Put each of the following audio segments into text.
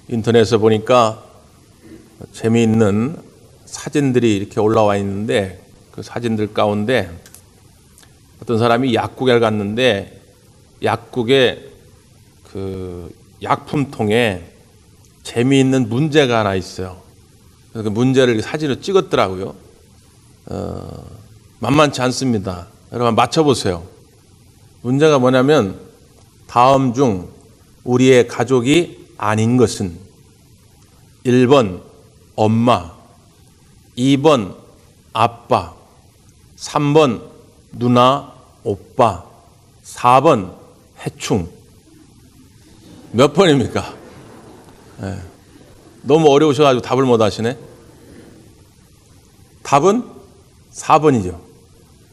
인터넷에 보니까 재미있는 사진들이 이렇게 올라와 있는데 그 사진들 가운데 어떤 사람이 약국에 갔는데 약국에 그 약품통에 재미있는 문제가 하나 있어요. 그래서 그 문제를 사진으로 찍었더라고요. 만만치 않습니다. 여러분 맞춰보세요. 문제가 뭐냐면 다음 중 우리의 가족이 아닌 것은 1번 엄마, 2번 아빠, 3번 누나, 오빠, 4번 해충. 몇 번입니까? 네. 너무 어려우셔가지고 답을 못 하시네. 답은 4번이죠.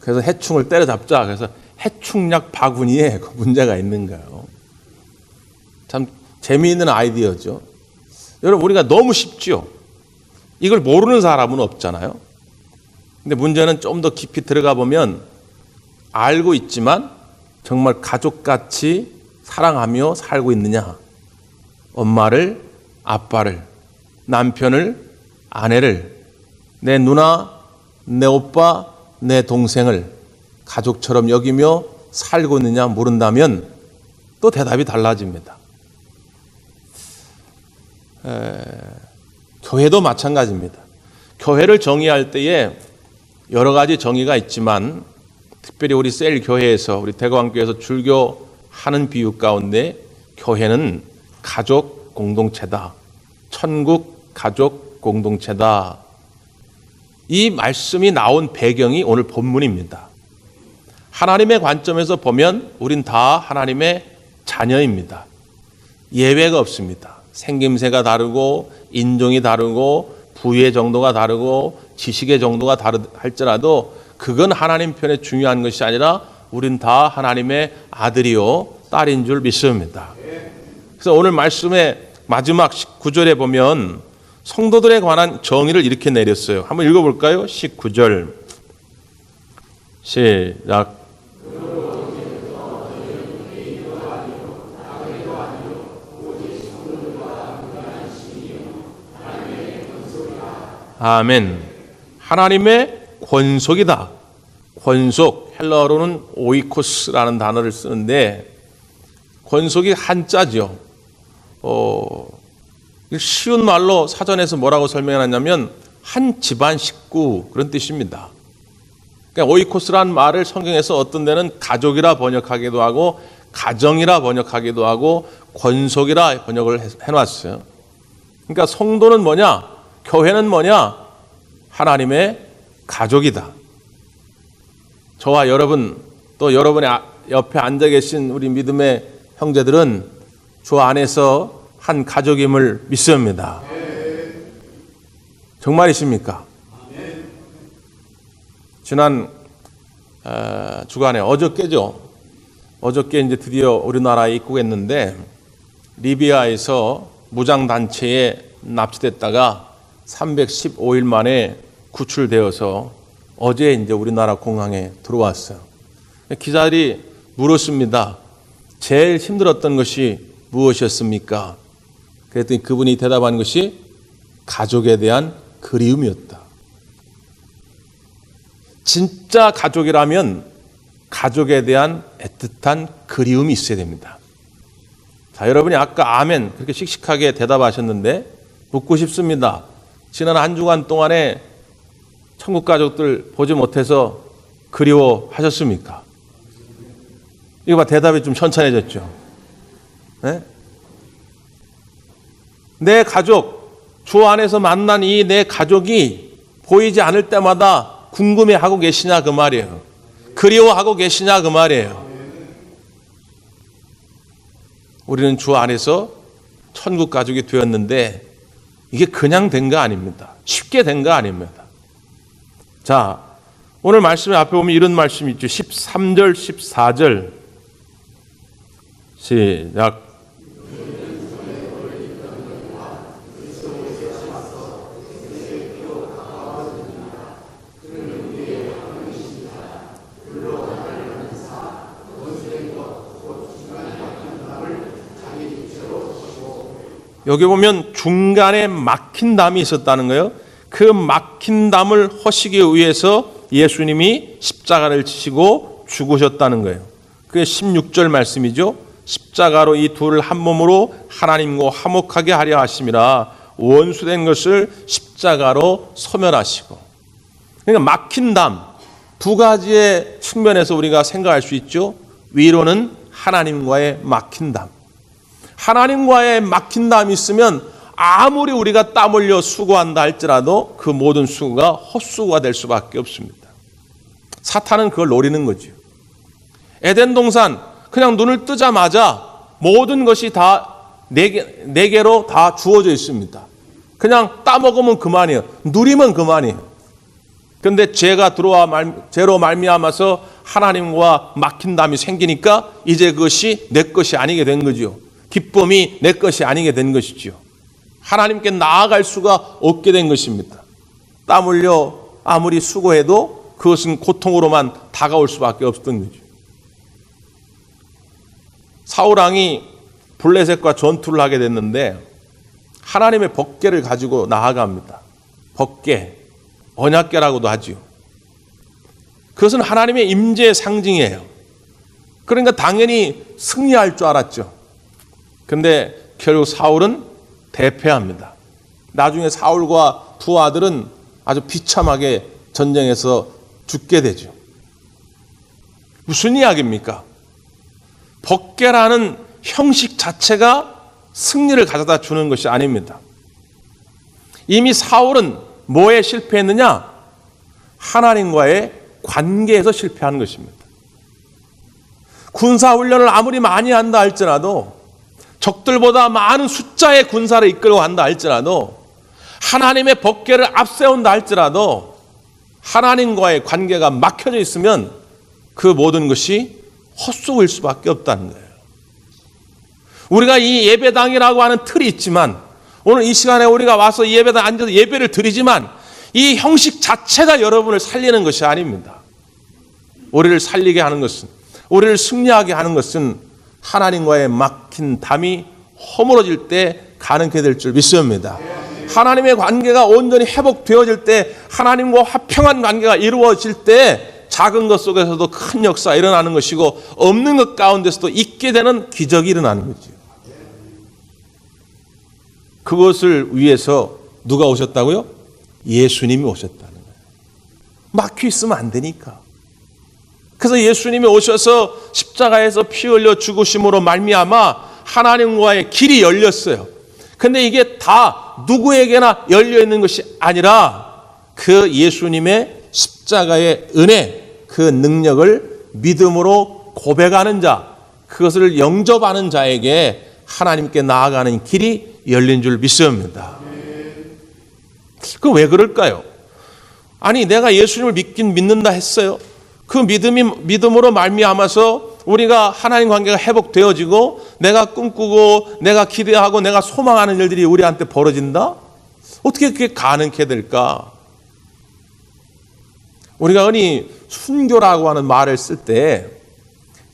그래서 해충을 때려잡자. 그래서 해충약 바구니에 그 문제가 있는 거예요. 참 재미있는 아이디어죠. 여러분 우리가 너무 쉽죠. 이걸 모르는 사람은 없잖아요. 근데 문제는 좀 더 깊이 들어가 보면 알고 있지만 정말 가족같이 사랑하며 살고 있느냐. 엄마를, 아빠를, 남편을, 아내를, 내 누나, 내 오빠, 내 동생을 가족처럼 여기며 살고 있느냐 모른다면 또 대답이 달라집니다. 교회도 마찬가지입니다. 교회를 정의할 때에 여러 가지 정의가 있지만 특별히 우리 셀 교회에서 우리 대광교회에서 출교하는 비유 가운데 교회는 가족 공동체다. 천국 가족 공동체다. 이 말씀이 나온 배경이 오늘 본문입니다. 하나님의 관점에서 보면 우린 다 하나님의 자녀입니다. 예외가 없습니다. 생김새가 다르고 인종이 다르고 부의 정도가 다르고 지식의 정도가 할지라도 그건 하나님 편에 중요한 것이 아니라 우린 다 하나님의 아들이요 딸인 줄 믿습니다. 그래서 오늘 말씀의 마지막 19절에 보면 성도들에 관한 정의를 이렇게 내렸어요. 한번 읽어볼까요? 19절 시작. 아멘. 하나님의 권속이다. 권속, 헬라어로는 오이코스라는 단어를 쓰는데 권속이 한자죠. 쉬운 말로 사전에서 뭐라고 설명하냐면 한 집안 식구 그런 뜻입니다. 그러니까 오이코스라는 말을 성경에서 어떤 데는 가족이라 번역하기도 하고 가정이라 번역하기도 하고 권속이라 번역을 해놨어요. 그러니까 성도는 뭐냐? 교회는 뭐냐? 하나님의 가족이다. 저와 여러분 또 여러분의 옆에 앉아 계신 우리 믿음의 형제들은 주 안에서 한 가족임을 믿습니다. 정말이십니까? 지난 주간에 어저께죠. 어저께 이제 드디어 우리나라에 입국했는데 리비아에서 무장단체에 납치됐다가 315일 만에 구출되어서 어제 이제 우리나라 공항에 들어왔어요. 기자들이 물었습니다. 제일 힘들었던 것이 무엇이었습니까? 그랬더니 그분이 대답한 것이 가족에 대한 그리움이었다. 진짜 가족이라면 가족에 대한 애틋한 그리움이 있어야 됩니다. 자, 여러분이 아까 아멘 그렇게 씩씩하게 대답하셨는데 묻고 싶습니다. 지난 한 주간 동안에 천국 가족들 보지 못해서 그리워하셨습니까? 이거 봐, 대답이 좀 천천해졌죠. 네? 내 가족, 주 안에서 만난 이 내 가족이 보이지 않을 때마다 궁금해하고 계시냐 그 말이에요. 그리워하고 계시냐 그 말이에요. 우리는 주 안에서 천국 가족이 되었는데 이게 그냥 된 거 아닙니다. 쉽게 된 거 아닙니다. 자, 오늘 말씀의 앞에 보면 이런 말씀이 있죠. 13절, 14절 시작. 여기 보면 중간에 막힌 담이 있었다는 거예요. 그 막힌 담을 허시기 위해서 예수님이 십자가를 지시고 죽으셨다는 거예요. 그게 16절 말씀이죠. 십자가로 이 둘을 한 몸으로 하나님과 화목하게 하려 하심이라 원수된 것을 십자가로 소멸하시고. 그러니까 막힌 담, 두 가지의 측면에서 우리가 생각할 수 있죠. 위로는 하나님과의 막힌 담. 하나님과의 막힌 담이 있으면 아무리 우리가 땀 흘려 수고한다 할지라도 그 모든 수고가 헛수고가 될 수밖에 없습니다. 사탄은 그걸 노리는 거죠. 에덴 동산 그냥 눈을 뜨자마자 모든 것이 다 내게로 다 주어져 있습니다. 그냥 따먹으면 그만이에요. 누리면 그만이에요. 그런데 죄로 말미암아서 하나님과 막힌 담이 생기니까 이제 그것이 내 것이 아니게 된 거죠. 기쁨이 내 것이 아니게 된 것이죠. 하나님께 나아갈 수가 없게 된 것입니다. 땀 흘려 아무리 수고해도 그것은 고통으로만 다가올 수밖에 없었던 거죠. 사울 왕이 블레셋과 전투를 하게 됐는데 하나님의 법궤를 가지고 나아갑니다. 법궤, 언약궤라고도 하죠. 그것은 하나님의 임재의 상징이에요. 그러니까 당연히 승리할 줄 알았죠. 그런데 결국 사울은 대패합니다. 나중에 사울과 두 아들은 아주 비참하게 전쟁에서 죽게 되죠. 무슨 이야기입니까? 법궤라는 형식 자체가 승리를 가져다 주는 것이 아닙니다. 이미 사울은 뭐에 실패했느냐? 하나님과의 관계에서 실패한 것입니다. 군사훈련을 아무리 많이 한다 할지라도 적들보다 많은 숫자의 군사를 이끌고 간다 할지라도 하나님의 법궤를 앞세운다 할지라도 하나님과의 관계가 막혀져 있으면 그 모든 것이 헛수고일 수밖에 없다는 거예요. 우리가 이 예배당이라고 하는 틀이 있지만 오늘 이 시간에 우리가 와서 예배당 앉아서 예배를 드리지만 이 형식 자체가 여러분을 살리는 것이 아닙니다. 우리를 살리게 하는 것은, 우리를 승리하게 하는 것은 하나님과의 막힌 담이 허물어질 때 가능하게 될 줄 믿습니다. 하나님의 관계가 온전히 회복되어질 때, 하나님과 화평한 관계가 이루어질 때 작은 것 속에서도 큰 역사가 일어나는 것이고 없는 것 가운데서도 있게 되는 기적이 일어나는 거죠. 그것을 위해서 누가 오셨다고요? 예수님이 오셨다는 거예요. 막혀 있으면 안 되니까. 그래서 예수님이 오셔서 십자가에서 피 흘려 죽으심으로 말미암아 하나님과의 길이 열렸어요. 근데 이게 다 누구에게나 열려 있는 것이 아니라 그 예수님의 십자가의 은혜, 그 능력을 믿음으로 고백하는 자, 그것을 영접하는 자에게 하나님께 나아가는 길이 열린 줄 믿습니다. 그 왜 그럴까요? 아니, 내가 예수님을 믿는다 했어요. 그 믿음으로 말미암아서 우리가 하나님 관계가 회복되어지고 내가 꿈꾸고 내가 기대하고 내가 소망하는 일들이 우리한테 벌어진다? 어떻게 그게 가능하게 될까? 우리가 흔히 순교라고 하는 말을 쓸 때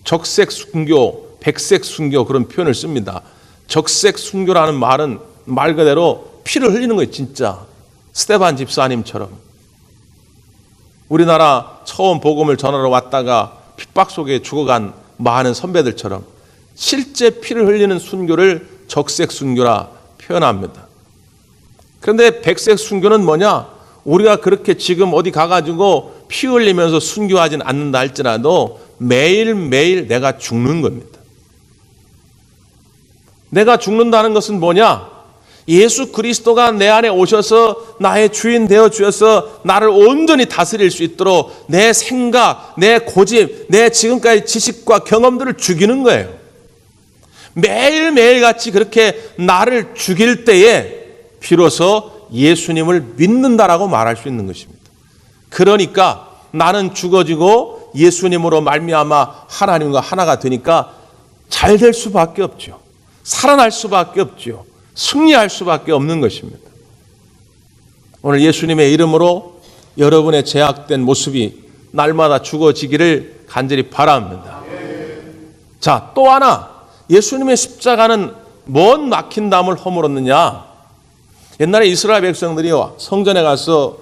적색 순교, 백색 순교 그런 표현을 씁니다. 적색 순교라는 말은 말 그대로 피를 흘리는 거예요. 진짜 스데반 집사님처럼. 우리나라 처음 복음을 전하러 왔다가 핍박 속에 죽어간 많은 선배들처럼 실제 피를 흘리는 순교를 적색 순교라 표현합니다. 그런데 백색 순교는 뭐냐? 우리가 그렇게 지금 어디 가가지고 피 흘리면서 순교하진 않는다 할지라도 매일매일 내가 죽는 겁니다. 내가 죽는다는 것은 뭐냐? 예수 그리스도가 내 안에 오셔서 나의 주인 되어 주셔서 나를 온전히 다스릴 수 있도록 내 생각, 내 고집, 내 지금까지 지식과 경험들을 죽이는 거예요. 매일매일 같이 그렇게 나를 죽일 때에 비로소 예수님을 믿는다라고 말할 수 있는 것입니다. 그러니까 나는 죽어지고 예수님으로 말미암아 하나님과 하나가 되니까 잘 될 수밖에 없죠. 살아날 수밖에 없죠. 승리할 수밖에 없는 것입니다. 오늘 예수님의 이름으로 여러분의 제약된 모습이 날마다 죽어지기를 간절히 바랍니다. 자, 또 하나 예수님의 십자가는 뭔 막힌 담을 허물었느냐? 옛날에 이스라엘 백성들이 성전에 가서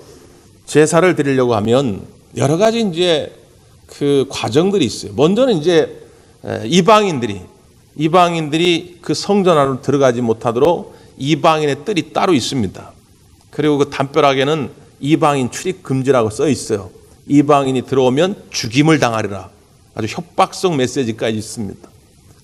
제사를 드리려고 하면 여러 가지 이제 그 과정들이 있어요. 먼저는 이제 이방인들이 그 성전 안으로 들어가지 못하도록 이방인의 뜰이 따로 있습니다. 그리고 그 담벼락에는 이방인 출입 금지라고 써 있어요. 이방인이 들어오면 죽임을 당하리라. 아주 협박성 메시지까지 있습니다.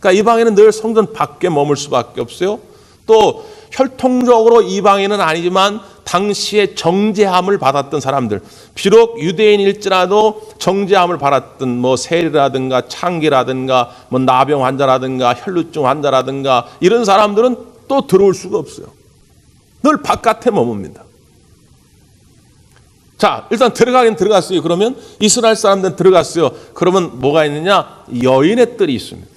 그러니까 이방인은 늘 성전 밖에 머물 수밖에 없어요. 또 혈통적으로 이방인은 아니지만 당시에 정죄함을 받았던 사람들, 비록 유대인일지라도 정죄함을 받았던 뭐 세리라든가 창기라든가 뭐 나병 환자라든가 혈루증 환자라든가 이런 사람들은 또 들어올 수가 없어요. 늘 바깥에 머뭅니다. 자, 일단 들어가긴 들어갔어요. 그러면 이스라엘 사람들은 들어갔어요. 그러면 뭐가 있느냐? 여인의 뜰이 있습니다.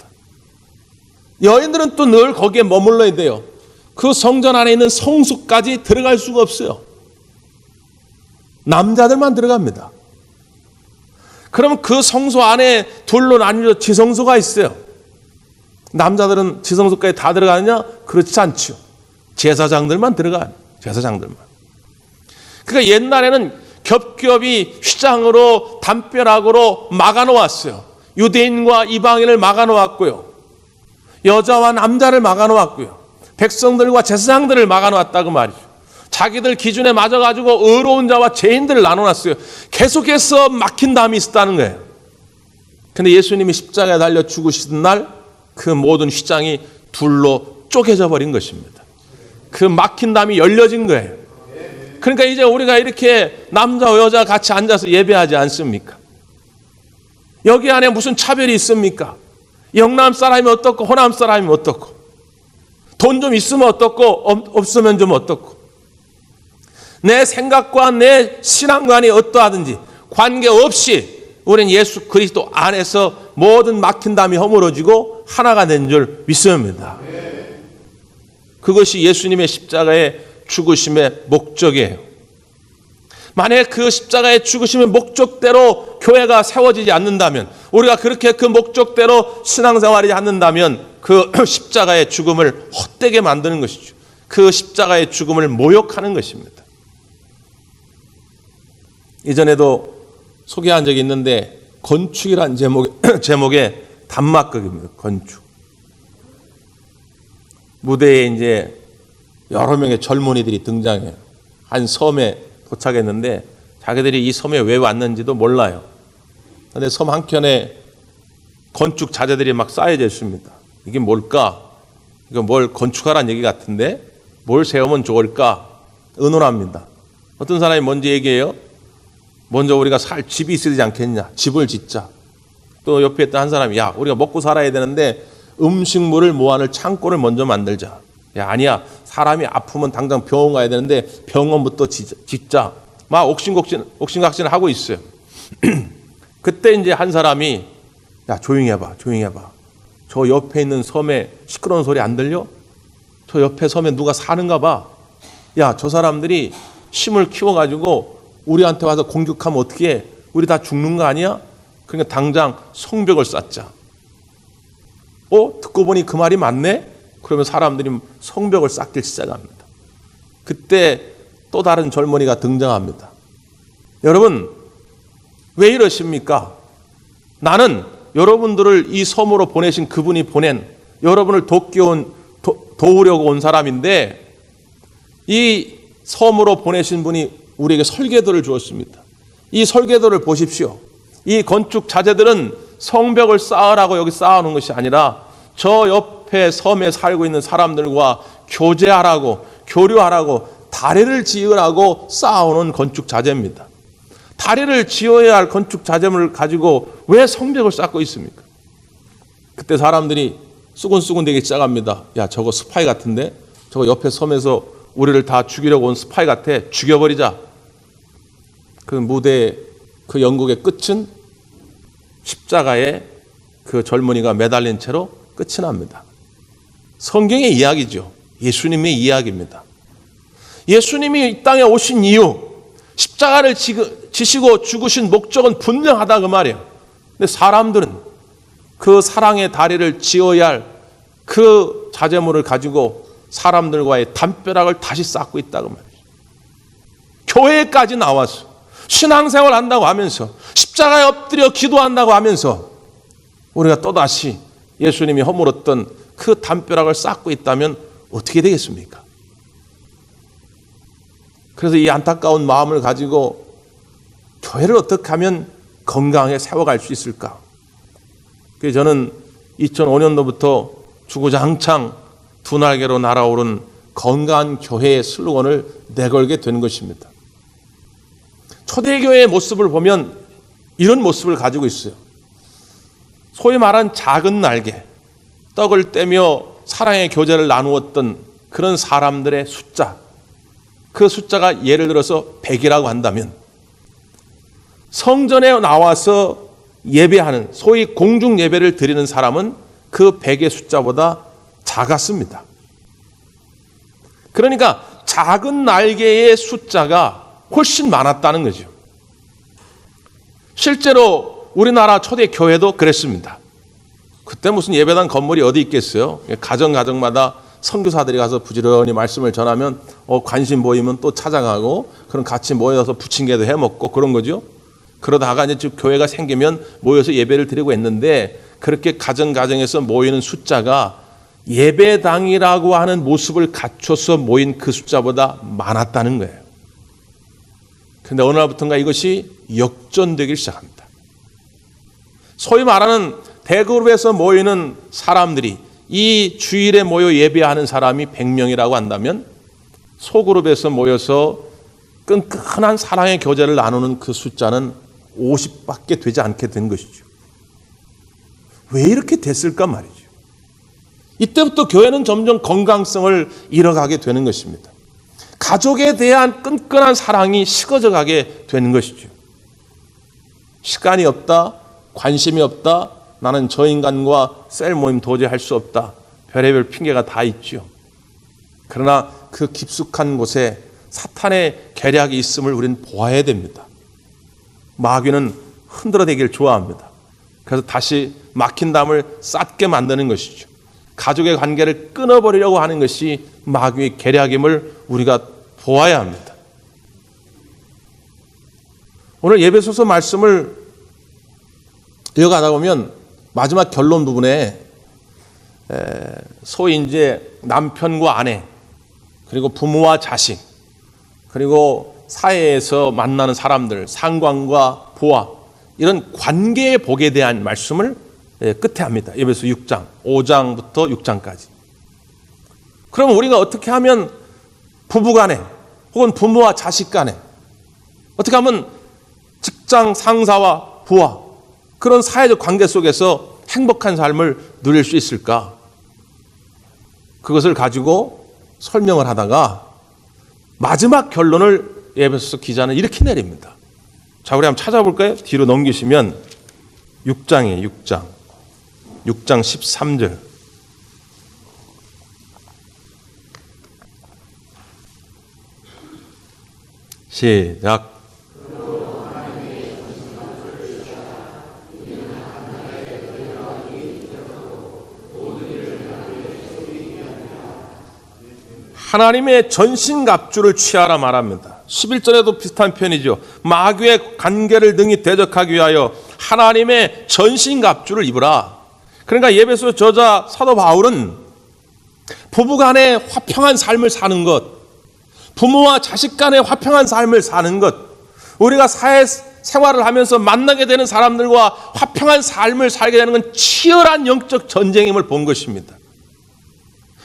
여인들은 또 늘 거기에 머물러야 돼요. 그 성전 안에 있는 성소까지 들어갈 수가 없어요. 남자들만 들어갑니다. 그러면 그 성소 안에 둘로 나뉘어져 지성소가 있어요. 남자들은 지성소까지 다 들어가느냐? 그렇지 않죠. 제사장들만 들어가요. 제사장들만. 그러니까 옛날에는 겹겹이 휘장으로 담벼락으로 막아놓았어요. 유대인과 이방인을 막아놓았고요. 여자와 남자를 막아놓았고요. 백성들과 제사장들을 막아놓았다고 말이죠. 자기들 기준에 맞아가지고 의로운 자와 죄인들을 나눠놨어요. 계속해서 막힌 담이 있었다는 거예요. 그런데 예수님이 십자가에 달려 죽으시던 날 그 모든 휘장이 둘로 쪼개져 버린 것입니다. 그 막힌 담이 열려진 거예요. 그러니까 이제 우리가 이렇게 남자와 여자 같이 앉아서 예배하지 않습니까? 여기 안에 무슨 차별이 있습니까? 영남 사람이 어떻고 호남 사람이 어떻고, 돈 좀 있으면 어떻고 없으면 좀 어떻고, 내 생각과 내 신앙관이 어떠하든지 관계없이 우리는 예수 그리스도 안에서 모든 막힌 담이 허물어지고 하나가 된 줄 믿습니다. 그것이 예수님의 십자가의 죽으심의 목적이에요. 만약에 그 십자가의 죽으심의 목적대로 교회가 세워지지 않는다면, 우리가 그렇게 그 목적대로 신앙생활하지 않는다면 그 십자가의 죽음을 헛되게 만드는 것이죠. 그 십자가의 죽음을 모욕하는 것입니다. 이전에도 소개한 적이 있는데 건축이라는 제목의 단막극입니다. 건축. 무대에 이제 여러 명의 젊은이들이 등장해요. 한 섬에 도착했는데 자기들이 이 섬에 왜 왔는지도 몰라요. 그런데 섬 한켠에 건축 자재들이 막 쌓여져 있습니다. 이게 뭘까? 이거 뭘 건축하라는 얘기 같은데 뭘 세우면 좋을까? 의논합니다. 어떤 사람이 먼저 얘기해요. 먼저 우리가 살 집이 있어야 되지 않겠냐? 집을 짓자. 또 옆에 있던 한 사람이 야, 우리가 먹고 살아야 되는데 음식물을 모아놓을 창고를 먼저 만들자. 야, 아니야. 사람이 아프면 당장 병원 가야 되는데 병원부터 짓자. 막 옥신각신을 하고 있어요. 그때 이제 한 사람이 야, 조용히 해봐. 저 옆에 있는 섬에 시끄러운 소리 안 들려? 저 옆에 섬에 누가 사는가 봐. 야, 저 사람들이 심을 키워가지고 우리한테 와서 공격하면 어떻게 해? 우리 다 죽는 거 아니야? 그러니까 당장 성벽을 쌓자. 듣고 보니 그 말이 맞네? 그러면 사람들이 성벽을 쌓기 시작합니다. 그때 또 다른 젊은이가 등장합니다. 여러분, 왜 이러십니까? 나는 여러분들을 이 섬으로 보내신 그분이 보낸 여러분을 도우려고 온 사람인데 이 섬으로 보내신 분이 우리에게 설계도를 주었습니다. 이 설계도를 보십시오. 이 건축 자재들은 성벽을 쌓으라고 여기 쌓아놓은 것이 아니라 저 옆에 섬에 살고 있는 사람들과 교제하라고, 교류하라고, 다리를 지으라고 쌓아오는 건축 자재입니다. 다리를 지어야 할 건축 자재물을 가지고 왜 성벽을 쌓고 있습니까? 그때 사람들이 수군수군 되기 시작합니다. 야, 저거 스파이 같은데? 저거 옆에 섬에서 우리를 다 죽이려고 온 스파이 같아. 죽여버리자. 그 무대의 그 연극의 끝은 십자가에 그 젊은이가 매달린 채로 끝이 납니다. 성경의 이야기죠. 예수님의 이야기입니다. 예수님이 이 땅에 오신 이유, 십자가를 지시고 죽으신 목적은 분명하다 그 말이에요. 근데 사람들은 그 사랑의 다리를 지어야 할 그 자재물을 가지고 사람들과의 담벼락을 다시 쌓고 있다고 말이죠. 교회까지 나와서 신앙생활 한다고 하면서 십자가에 엎드려 기도한다고 하면서 우리가 또다시 예수님이 허물었던 그 담벼락을 쌓고 있다면 어떻게 되겠습니까? 그래서 이 안타까운 마음을 가지고 교회를 어떻게 하면 건강하게 세워갈 수 있을까? 그래서 저는 2005년도부터 주구장창 두 날개로 날아오른 건강한 교회의 슬로건을 내걸게 된 것입니다. 초대교회의 모습을 보면 이런 모습을 가지고 있어요. 소위 말한 작은 날개, 떡을 떼며 사랑의 교제를 나누었던 그런 사람들의 숫자, 그 숫자가 예를 들어서 100이라고 한다면 성전에 나와서 예배하는 소위 공중 예배를 드리는 사람은 그 100의 숫자보다 작았습니다. 그러니까 작은 날개의 숫자가 훨씬 많았다는 거죠. 실제로 우리나라 초대 교회도 그랬습니다. 그때 무슨 예배당 건물이 어디 있겠어요? 가정마다 선교사들이 가서 부지런히 말씀을 전하면 관심 보이면 또 찾아가고 그럼 같이 모여서 부침개도 해먹고 그런 거죠. 그러다가 이제 교회가 생기면 모여서 예배를 드리고 했는데 그렇게 가정에서 모이는 숫자가 예배당이라고 하는 모습을 갖춰서 모인 그 숫자보다 많았다는 거예요. 그런데 어느 날부터인가 이것이 역전되기 시작합니다. 소위 말하는 대그룹에서 모이는 사람들이 이 주일에 모여 예배하는 사람이 100명이라고 한다면 소그룹에서 모여서 끈끈한 사랑의 교제를 나누는 그 숫자는 50밖에 되지 않게 된 것이죠. 왜 이렇게 됐을까 말이죠. 이때부터 교회는 점점 건강성을 잃어가게 되는 것입니다. 가족에 대한 끈끈한 사랑이 식어져 가게 되는 것이죠. 시간이 없다, 관심이 없다, 나는 저 인간과 셀 모임 도저히 할 수 없다. 별의별 핑계가 다 있죠. 그러나 그 깊숙한 곳에 사탄의 계략이 있음을 우리는 보아야 됩니다. 마귀는 흔들어대기를 좋아합니다. 그래서 다시 막힌 담을 쌓게 만드는 것이죠. 가족의 관계를 끊어버리려고 하는 것이 마귀의 계략임을 우리가 보아야 합니다. 오늘 예배소서 말씀을 이어가다 보면 마지막 결론 부분에 소위 이제 남편과 아내 그리고 부모와 자식 그리고 사회에서 만나는 사람들 상관과 보아 이런 관계의 복에 대한 말씀을 끝에 합니다. 예배소 6장 5장부터 6장까지. 그럼 우리가 어떻게 하면 부부간에 혹은 부모와 자식 간에 어떻게 하면 직장 상사와 부하 그런 사회적 관계 속에서 행복한 삶을 누릴 수 있을까? 그것을 가지고 설명을 하다가 마지막 결론을 예배소서 기자는 이렇게 내립니다. 자, 우리 한번 찾아볼까요? 뒤로 넘기시면 6장이에요. 6장 13절. 시작. 하나님의 전신갑주를 취하라 말합니다. 11절에도 비슷한 표현이죠. 마귀의 관계를 능히 대적하기 위하여 하나님의 전신갑주를 입으라. 그러니까 예배소 저자 사도 바울은 부부간의 화평한 삶을 사는 것, 부모와 자식 간의 화평한 삶을 사는 것, 우리가 사회 생활을 하면서 만나게 되는 사람들과 화평한 삶을 살게 되는 건 치열한 영적 전쟁임을 본 것입니다.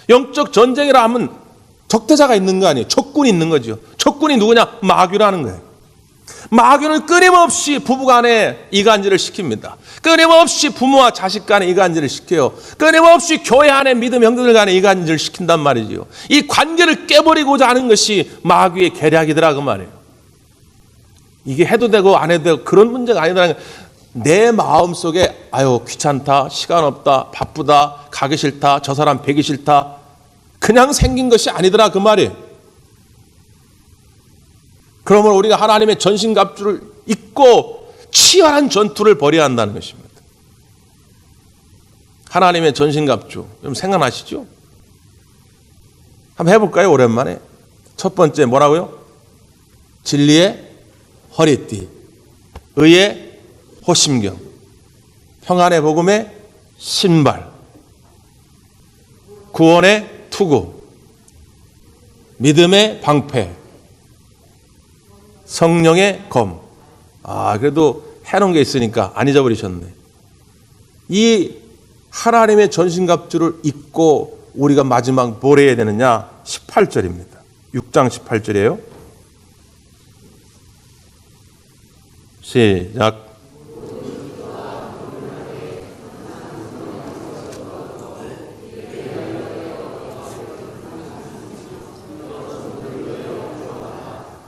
영적 전쟁이라 하면 적대자가 있는 거 아니에요. 적군이 있는 거죠. 적군이 누구냐? 마귀라는 거예요. 마귀는 끊임없이 부부간에 이간질을 시킵니다. 끊임없이 부모와 자식 간에 이간질을 시켜요. 끊임없이 교회 안에 믿음 형제들 간에 이간질을 시킨단 말이죠. 이 관계를 깨버리고자 하는 것이 마귀의 계략이더라 그 말이에요. 이게 해도 되고 안 해도 되고 그런 문제가 아니더라는 거예요. 내 마음속에 아유 귀찮다, 시간 없다, 바쁘다, 가기 싫다, 저 사람 뵈기 싫다 그냥 생긴 것이 아니더라 그 말이에요. 그러면 우리가 하나님의 전신갑주를 입고 치열한 전투를 벌여야 한다는 것입니다. 하나님의 전신갑주. 좀 생각나시죠? 한번 해볼까요? 오랜만에. 첫 번째 뭐라고요? 진리의 허리띠, 의의 호심경, 평안의 복음의 신발, 구원의 투구, 믿음의 방패, 성령의 검. 그래도 해놓은 게 있으니까 안 잊어버리셨네. 이 하나님의 전신갑주를 입고 우리가 마지막 뭘 해야 되느냐? 18절입니다. 6장 18절이에요. 시작.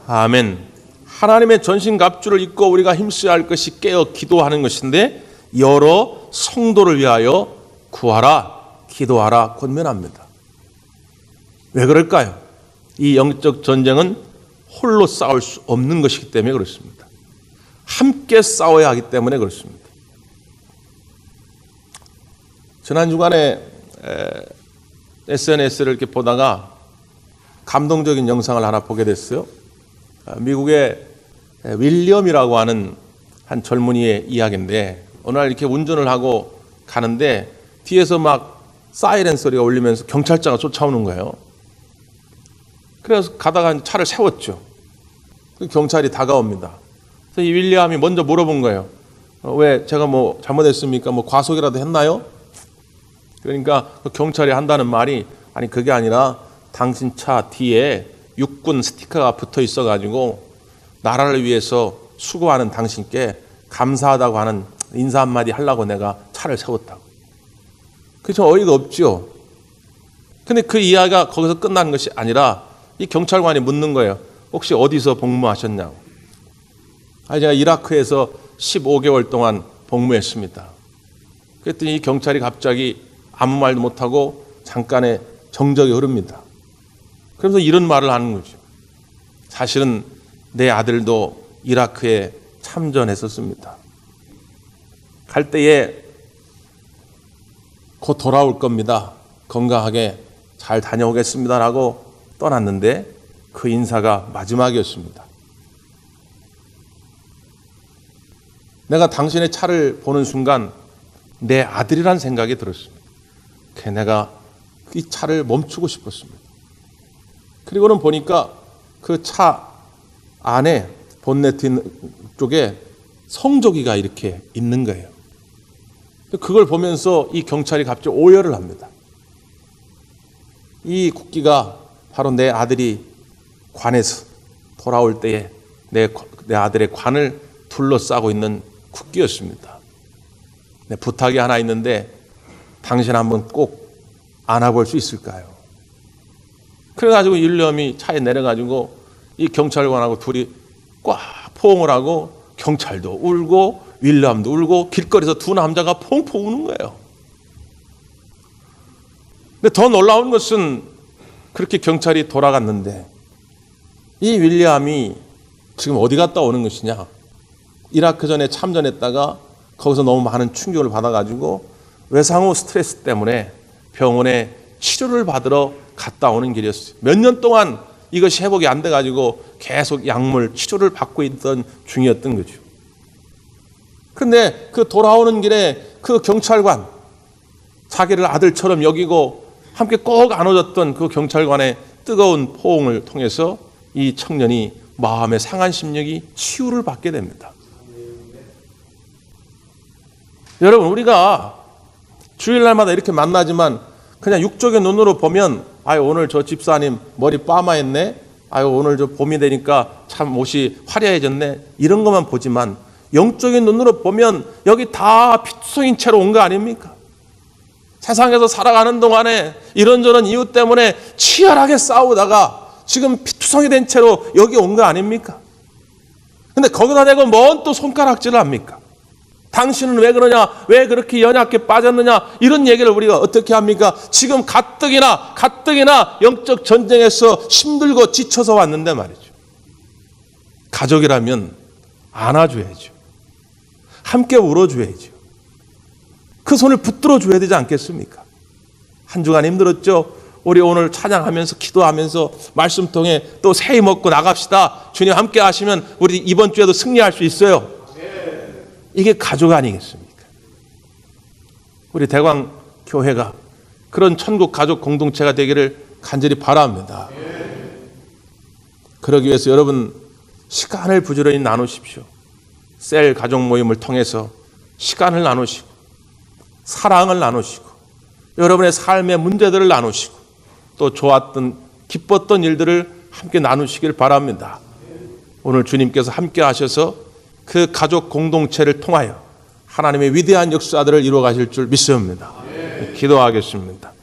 아멘. 하나님의 전신갑주를 입고 우리가 힘써야 할 것이 깨어 기도하는 것인데 여러 성도를 위하여 구하라, 기도하라 권면합니다. 왜 그럴까요? 이 영적 전쟁은 홀로 싸울 수 없는 것이기 때문에 그렇습니다. 함께 싸워야 하기 때문에 그렇습니다. 지난 주간에 SNS를 이렇게 보다가 감동적인 영상을 하나 보게 됐어요. 미국의 윌리엄이라고 하는 한 젊은이의 이야기인데 어느 날 이렇게 운전을 하고 가는데 뒤에서 막 사이렌 소리가 울리면서 경찰차가 쫓아오는 거예요. 그래서 가다가 차를 세웠죠. 경찰이 다가옵니다. 그래서 이 윌리엄이 먼저 물어본 거예요. 왜 제가 뭐 잘못했습니까? 뭐 과속이라도 했나요? 그러니까 경찰이 한다는 말이 아니 그게 아니라 당신 차 뒤에 육군 스티커가 붙어 있어가지고 나라를 위해서 수고하는 당신께 감사하다고 하는 인사 한마디 하려고 내가 차를 세웠다고. 그게 좀 어이가 없죠. 근데 그 이야기가 거기서 끝난 것이 아니라 이 경찰관이 묻는 거예요. 혹시 어디서 복무하셨냐고. 제가 이라크에서 15개월 동안 복무했습니다. 그랬더니 이 경찰이 갑자기 아무 말도 못하고 잠깐의 정적이 흐릅니다. 그러면서 이런 말을 하는 거죠. 사실은 내 아들도 이라크에 참전했었습니다. 갈 때에 곧 돌아올 겁니다. 건강하게 잘 다녀오겠습니다라고 떠났는데 그 인사가 마지막이었습니다. 내가 당신의 차를 보는 순간 내 아들이란 생각이 들었습니다. 그래서 내가 이 차를 멈추고 싶었습니다. 그리고는 보니까 그 차 안에 본네트 쪽에 성조기가 이렇게 있는 거예요. 그걸 보면서 이 경찰이 갑자기 오열을 합니다. 이 국기가 바로 내 아들이 관에서 돌아올 때에 내 아들의 관을 둘러싸고 있는 국기였습니다. 부탁이 하나 있는데 당신 한번 꼭 안아볼 수 있을까요? 그래가지고 윌리엄이 차에 내려가지고 이 경찰관하고 둘이 꽉 포옹을 하고 경찰도 울고 윌리엄도 울고 길거리에서 두 남자가 퐁퐁 우는 거예요. 근데 더 놀라운 것은 그렇게 경찰이 돌아갔는데 이 윌리엄이 지금 어디 갔다 오는 것이냐. 이라크전에 참전했다가 거기서 너무 많은 충격을 받아가지고 외상후 스트레스 때문에 병원에 치료를 받으러 갔다 오는 길이었어요. 몇 년 동안 이것이 회복이 안 돼가지고 계속 약물 치료를 받고 있던 중이었던 거죠. 그런데 그 돌아오는 길에 그 경찰관, 자기를 아들처럼 여기고 함께 꼭 안아줬던 그 경찰관의 뜨거운 포옹을 통해서 이 청년이 마음의 상한 심령이 치유를 받게 됩니다. 여러분, 우리가 주일날마다 이렇게 만나지만 그냥 육적인 눈으로 보면 오늘 저 집사님 머리 파마했네. 오늘 저 봄이 되니까 참 옷이 화려해졌네. 이런 것만 보지만 영적인 눈으로 보면 여기 다 피투성인 채로 온 거 아닙니까? 세상에서 살아가는 동안에 이런저런 이유 때문에 치열하게 싸우다가 지금 피투성이 된 채로 여기 온 거 아닙니까? 근데 거기다 대고 뭔 또 손가락질을 합니까? 당신은 왜 그러냐? 왜 그렇게 연약해 빠졌느냐? 이런 얘기를 우리가 어떻게 합니까? 지금 가뜩이나 영적 전쟁에서 힘들고 지쳐서 왔는데 말이죠. 가족이라면 안아줘야죠. 함께 울어줘야죠. 그 손을 붙들어 줘야 되지 않겠습니까? 한 주간 힘들었죠? 우리 오늘 찬양하면서 기도하면서 말씀 통해 또 새해 먹고 나갑시다. 주님 함께 하시면 우리 이번 주에도 승리할 수 있어요. 이게 가족 아니겠습니까? 우리 대광교회가 그런 천국 가족 공동체가 되기를 간절히 바랍니다. 그러기 위해서 여러분 시간을 부지런히 나누십시오. 셀 가족 모임을 통해서 시간을 나누시고 사랑을 나누시고 여러분의 삶의 문제들을 나누시고 또 좋았던 기뻤던 일들을 함께 나누시길 바랍니다. 오늘 주님께서 함께 하셔서 그 가족 공동체를 통하여 하나님의 위대한 역사들을 이루어 가실 줄 믿습니다. 기도하겠습니다.